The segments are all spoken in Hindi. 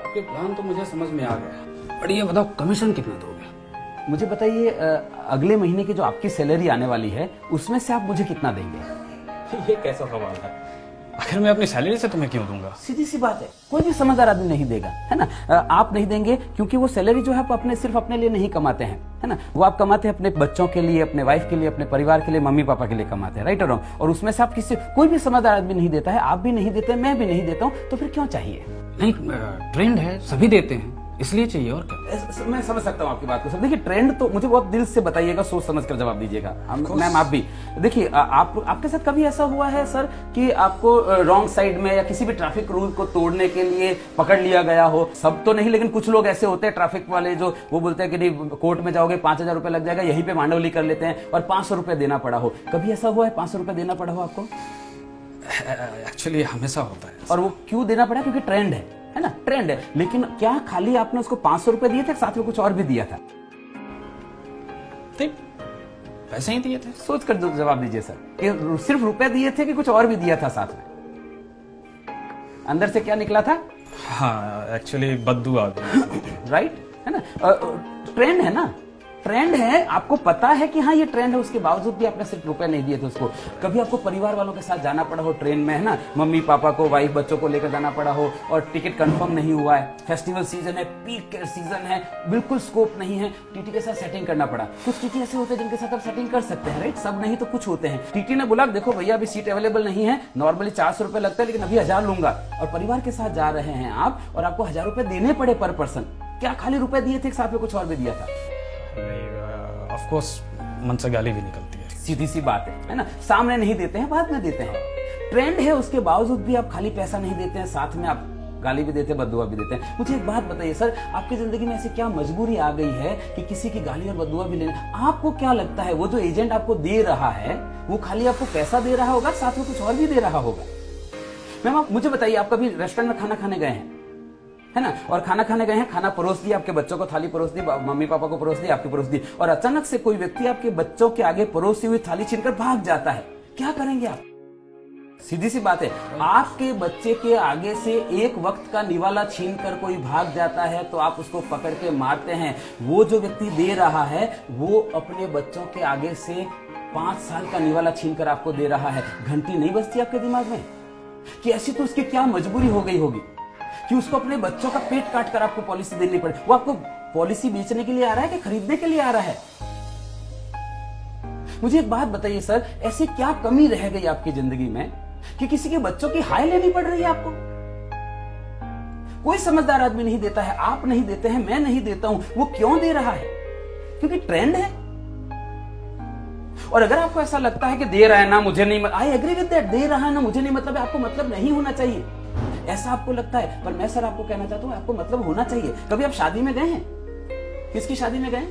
आपके प्लान तो मुझे समझ में आ गया, पर ये बताओ कमीशन कितना दोगे? मुझे बताइए, अगले महीने की जो आपकी सैलरी आने वाली है उसमें से आप मुझे कितना देंगे? ये कैसा सवाल है? आखिर मैं अपनी सैलरी से तुम्हें क्यों दूंगा? सीधी सी बात है, कोई भी समझदार आदमी नहीं देगा, है ना। आप नहीं देंगे क्योंकि वो सैलरी जो है आप अपने सिर्फ अपने लिए नहीं कमाते हैं, है ना। वो आप कमाते हैं अपने बच्चों के लिए, अपने वाइफ के लिए, अपने परिवार के लिए, मम्मी पापा के लिए कमाते हैं, राइट और रॉन्ग। और उसमें से आप किसी कोई भी समझदार आदमी नहीं देता है, आप भी नहीं देते, मैं भी नहीं देता हूँ, तो फिर क्यों चाहिए? नहीं, ट्रेंड है, सभी देते हैं, इसलिए चाहिए। और क्या? मैं समझ सकता हूँ आपकी बात को सर। देखिए, ट्रेंड तो मुझे बहुत दिल से बताइएगा, सोच समझ कर जवाब दीजिएगा। मैम आप भी देखिए, आपके साथ कभी ऐसा हुआ है सर कि आपको रॉन्ग साइड में या किसी भी ट्रैफिक रूल को तोड़ने के लिए पकड़ लिया गया हो? सब तो नहीं, लेकिन कुछ लोग ऐसे होते हैं ट्रैफिक वाले जो वो बोलते हैं कि नहीं कोर्ट में जाओगे 5,000 रुपए लग जाएगा, यहीं पे मांडवली कर लेते हैं और 500 रुपए देना पड़ा हो। कभी ऐसा हुआ है 500 रुपए देना पड़ा हो आपको? एक्चुअली हमेशा होता है। और वो क्यों देना पड़ा? क्योंकि ट्रेंड है ना, ट्रेंड है। लेकिन क्या खाली आपने उसको 500 रुपए दिए थे, साथ में कुछ और भी दिया था? पैसे ही दिए थे। सोच कर जवाब दीजिए सर, कि सिर्फ रुपए दिए थे कि कुछ और भी दिया था साथ में? अंदर से क्या निकला था? हाँ, एक्चुअली बद्दू आ गई। राइट, है ना। ट्रेंड है ना, ट्रेंड है, आपको पता है कि हाँ ये ट्रेंड है, उसके बावजूद भी आपने सिर्फ रुपए नहीं दिए थे उसको। कभी आपको परिवार वालों के साथ जाना पड़ा हो ट्रेन में, है ना, मम्मी पापा को, वाइफ बच्चों को लेकर जाना पड़ा हो और टिकट कंफर्म नहीं हुआ है, फेस्टिवल सीजन है, पीक सीजन है, बिल्कुल स्कोप नहीं है, टीटी के साथ सेटिंग करना पड़ा। कुछ टीटी ऐसे होते हैं जिनके साथ आप सेटिंग कर सकते हैं, राइट, सब नहीं तो कुछ होते हैं। टीटी ने बोला देखो भैया अभी सीट अवेलेबल नहीं है, नॉर्मली 400 रुपए लगता है लेकिन अभी 1000 लूंगा, और परिवार के साथ जा रहे हैं आप और आपको 1000 रुपए देने पड़े पर पर्सन। क्या खाली रुपए दिए थे, साथ में कुछ और भी दिया था? ऑफ कोर्स मन से गाली भी निकलती है। सीधी सी बात है ना। सामने नहीं देते हैं, बाद में देते हैं। ट्रेंड है, उसके बावजूद भी आप खाली पैसा नहीं देते हैं, साथ में आप गाली भी देते हैं, बददुआ भी देते हैं। मुझे एक बात बताइए सर, आपकी जिंदगी में ऐसी क्या मजबूरी आ गई है कि किसी की गाली और बददुआ भी लेने? आपको क्या लगता है वो जो एजेंट आपको दे रहा है वो खाली आपको पैसा दे रहा होगा, साथ में कुछ और भी दे रहा होगा? मैम आप मुझे बताइए, आप कभी रेस्टोरेंट में खाना खाने गए हैं, है ना, और खाना खाने गए हैं, खाना परोस दिया, आपके बच्चों को थाली परोस दी, मम्मी पापा को परोस दी, आपकी परोस दी, और अचानक से कोई व्यक्ति आपके बच्चों के आगे परोसी हुई थाली छीनकर भाग जाता है, क्या करेंगे आप? सीधी सी बात है, आपके बच्चे के आगे से एक वक्त का निवाला छीनकर कोई भाग जाता है तो आप उसको पकड़ के मारते हैं। वो जो व्यक्ति दे रहा है वो अपने बच्चों के आगे से 5 साल का निवाला छीनकर आपको दे रहा है। घंटी नहीं बजती आपके दिमाग में कि ऐसी तो उसकी क्या मजबूरी हो गई होगी कि उसको अपने बच्चों का पेट काट कर आपको पॉलिसी देनी पड़े? वो आपको पॉलिसी बेचने के लिए आ रहा है कि खरीदने के लिए आ रहा है? मुझे एक बात बताइए सर, ऐसी क्या कमी रह गई आपकी जिंदगी में कि किसी के बच्चों की हाय लेनी पड़ रही है आपको? कोई समझदार आदमी नहीं देता है, आप नहीं देते हैं, मैं नहीं देता हूं। वो क्यों दे रहा है? क्योंकि ट्रेंड है। और अगर आपको ऐसा लगता है कि दे रहा है ना मुझे नहीं, आई एग्री विद दैट, दे रहा है ना मुझे नहीं मतलब है, आपको मतलब नहीं होना चाहिए, ऐसा आपको लगता है। पर मैं सर आपको कहना चाहता हूं आपको मतलब होना चाहिए। कभी आप शादी में गए हैं? किसकी शादी में गए?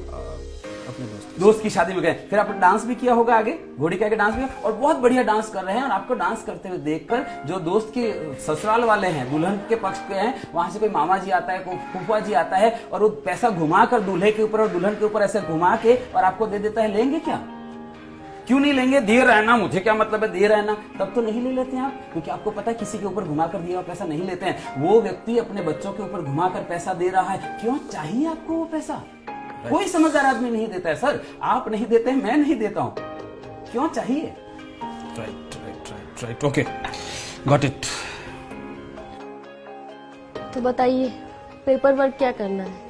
अपने दोस्त की शादी में गए, फिर आपने डांस भी किया होगा, आगे घोड़ी के आगे डांस भी, और बहुत बढ़िया डांस कर रहे हैं, और आपको डांस करते हुए देखकर जो दोस्त के ससुराल वाले हैं, दुल्हन के पक्ष के हैं, वहां से कोई मामा जी आता है, कोई फूफा जी आता है, और वो पैसा घुमाकर दूल्हे के ऊपर और दुल्हन के ऊपर ऐसे घुमा के और आपको दे देता है, लेंगे क्या? क्यों नहीं लेंगे? दे रहा है ना, मुझे क्या मतलब है, दे रहा है ना, तब तो नहीं ले लेते हैं आप, क्योंकि आपको पता है किसी के ऊपर घुमाकर दिया हुआ पैसा नहीं लेते हैं। वो व्यक्ति अपने बच्चों के ऊपर घुमाकर पैसा दे रहा है, क्यों चाहिए आपको वो पैसा? कोई समझदार आदमी नहीं देता है सर, आप नहीं देते हैं, मैं नहीं देता हूं, क्यों चाहिए? Right, okay, got it. तो बताइए पेपर वर्क क्या करना है?